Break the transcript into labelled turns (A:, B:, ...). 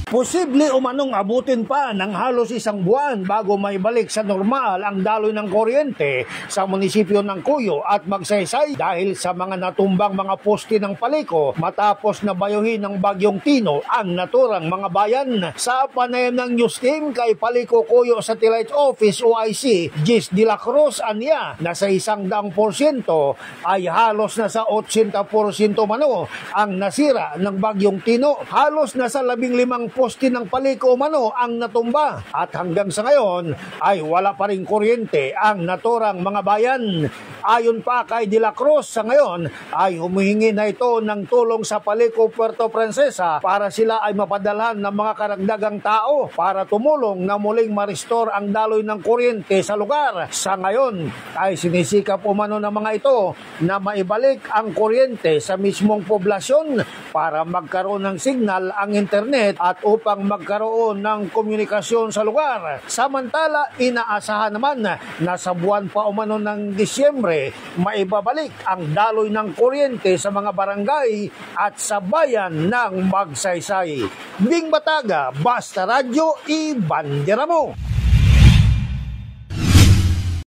A: Posible umanong abutin pa ng halos isang buwan bago maibalik sa normal ang daloy ng kuryente sa munisipyo ng Cuyo at Magsaysay dahil sa mga natumbang mga poste ng paliko matapos na bayuhin ng Bagyong Tino ang naturang mga bayan. Sa panayam ng news team kay Paliko Cuyo Satellite Office OIC, Gis de la Cruz anya na sa 100% ay halos na sa 80% mano ang nasira ng Bagyong Tino. Halos na sa 15 poste ng paliko mano ang natumba at hanggang sa ngayon ay wala pa ring kuryente ang naturang mga bayan. Ayon pa kay De La Cruz, sa ngayon ay humihingi na ito ng tulong sa Paliko Puerto Princesa para sila ay mapadalhan ng mga karagdagang tao para tumulong na muling ma-restore ang daloy ng kuryente sa lugar. Sa ngayon ay sinisikap umano ng mga ito na maibalik ang kuryente sa mismong poblasyon para magkaroon ng signal ang internet at upang magkaroon ng komunikasyon sa lugar. Samantala, inaasahan naman na sa buwan pa umano ng Disyembre maibabalik ang daloy ng kuryente sa mga barangay at sa bayan ng Magsaysay. Bing Bataga, Basta Radyo, ibandera mo!